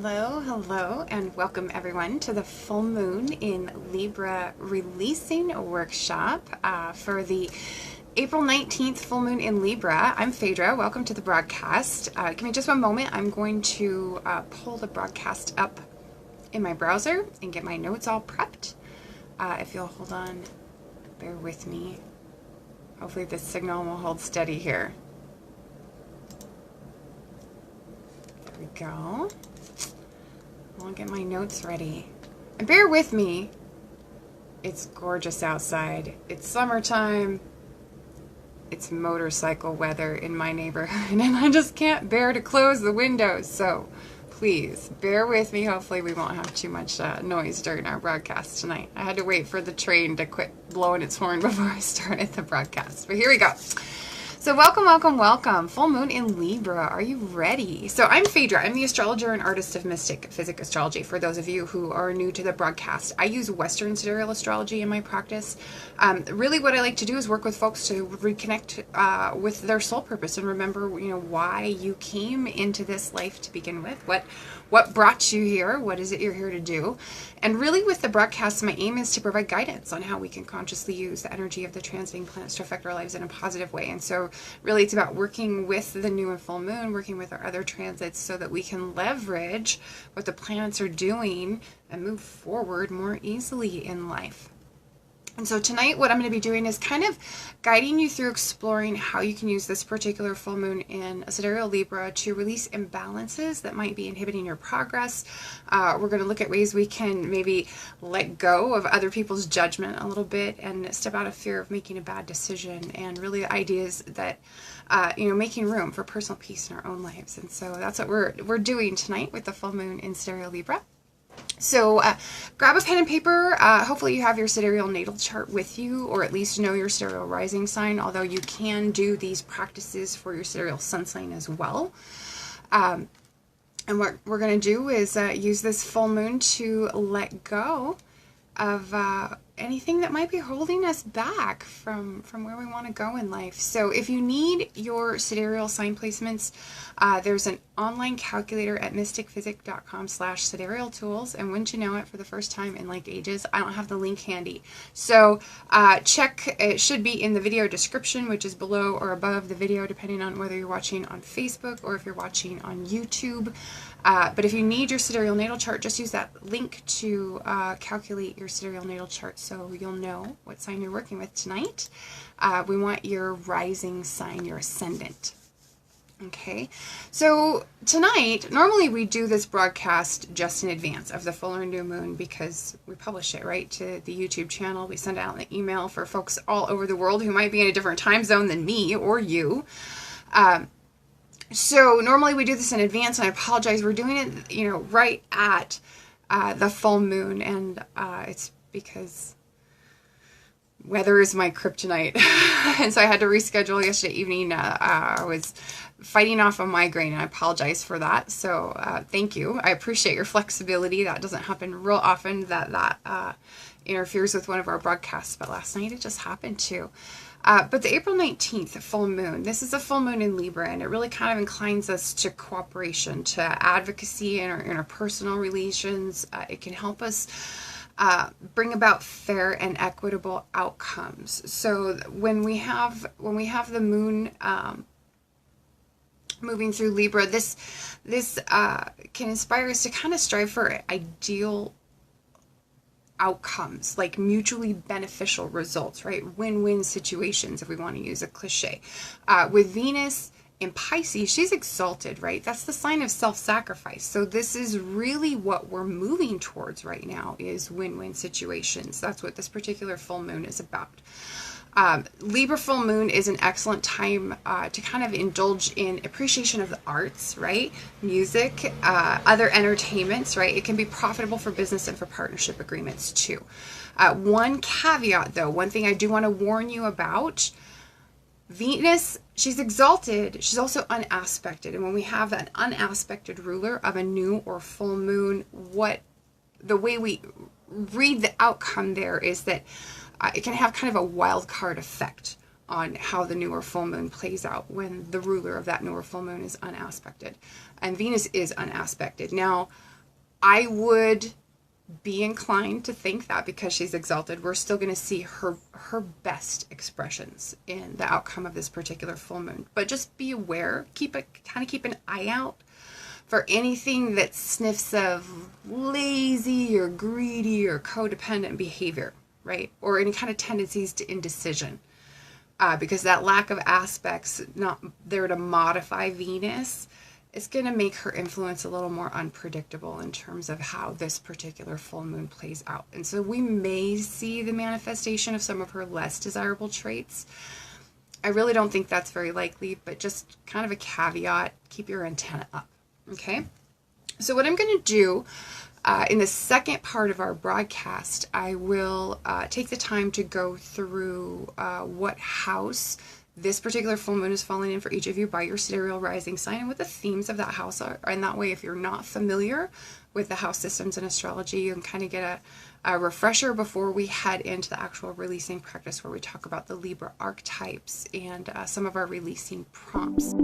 Hello, and welcome everyone to the full moon in Libra releasing workshop for the April 19th full moon in Libra. I'm Phaedra. Welcome to the broadcast. Give me just one moment. I'm going to pull the broadcast up in my browser and get my notes all prepped. If you'll hold on, bear with me. Hopefully this signal will hold steady here. There we go. I'll get my notes ready. And bear with me. It's gorgeous outside. It's summertime. It's motorcycle weather in my neighborhood, and I just can't bear to close the windows. So please bear with me. Hopefully we won't have too much noise during our broadcast tonight. I had to wait for the train to quit blowing its horn before I started the broadcast. But here we go. So welcome. Full moon in Libra. Are you ready? So I'm Phaedra. I'm the astrologer and artist of Mystick, Physick Astrology. For those of you who are new to the broadcast, I use Western sidereal astrology in my practice. Really what I like to do is work with folks to reconnect with their soul purpose and remember, why you came into this life to begin with. What brought you here? What is it you're here to do? And really with the broadcast, my aim is to provide guidance on how we can consciously use the energy of the transiting planets to affect our lives in a positive way. And so really it's about working with the new and full moon, working with our other transits so that we can leverage what the planets are doing and move forward more easily in life. And so tonight what I'm going to be doing is kind of guiding you through exploring how you can use this particular full moon in Sidereal Libra to release imbalances that might be inhibiting your progress. We're going to look at ways we can maybe let go of other people's judgment a little bit and step out of fear of making a bad decision, and really the ideas that making room for personal peace in our own lives. And so that's what we're doing tonight with the full moon in Sidereal Libra. So grab a pen and paper. Hopefully you have your sidereal natal chart with you, or at least know your sidereal rising sign, although you can do these practices for your sidereal sun sign as well. And what we're going to do is use this full moon to let go of anything that might be holding us back from where we want to go in life. So if you need your sidereal sign placements, there's an online calculator at mystickphysick.com/sidereal tools, and wouldn't you know it, for the first time in like ages, I don't have the link handy. So check, it should be in the video description, which is below or above the video, depending on whether you're watching on Facebook or if you're watching on YouTube. But if you need your sidereal natal chart, just use that link to calculate your sidereal natal chart so you'll know what sign you're working with tonight. We want your rising sign, your ascendant. Okay, so tonight, normally we do this broadcast just in advance of the full or new moon because we publish it right to the YouTube channel. We send out an email for folks all over the world who might be in a different time zone than me or you. So normally we do this in advance, and I apologize. We're doing it, right at the full moon, and it's because weather is my kryptonite. And so I had to reschedule yesterday evening. I was fighting off a migraine, and I apologize for that. So thank you. I appreciate your flexibility. That doesn't happen real often, that interferes with one of our broadcasts, but last night it just happened to. But the April 19th full moon, this is a full moon in Libra, and it really kind of inclines us to cooperation, to advocacy in our interpersonal relations. It can help us bring about fair and equitable outcomes. So when we have the moon moving through Libra, this can inspire us to kind of strive for ideal outcomes, like mutually beneficial results, right? Win-win situations, if we want to use a cliche. With Venus in Pisces, she's exalted, right? That's the sign of self-sacrifice. So this is really what we're moving towards right now, is win-win situations. That's what this particular full moon is about. Libra full moon is an excellent time to kind of indulge in appreciation of the arts, right? Music, other entertainments, right? It can be profitable for business and for partnership agreements too. One caveat though, one thing I do want to warn you about: Venus, she's exalted, she's also unaspected. And when we have an unaspected ruler of a new or full moon, the way we read the outcome there is that it can have kind of a wild card effect on how the new or full moon plays out when the ruler of that new or full moon is unaspected. And Venus is unaspected. Now, I would be inclined to think that because she's exalted, we're still going to see her best expressions in the outcome of this particular full moon. But just be aware, keep an eye out for anything that sniffs of lazy or greedy or codependent behavior, right? Or any kind of tendencies to indecision. Because that lack of aspects not there to modify Venus is going to make her influence a little more unpredictable in terms of how this particular full moon plays out. And so we may see the manifestation of some of her less desirable traits. I really don't think that's very likely, but just kind of a caveat, keep your antenna up, okay? So what I'm going to do in the second part of our broadcast, I will take the time to go through what house this particular full moon is falling in for each of you by your sidereal rising sign and what the themes of that house are. And that way, if you're not familiar with the house systems in astrology, you can kind of get a refresher before we head into the actual releasing practice where we talk about the Libra archetypes and some of our releasing prompts.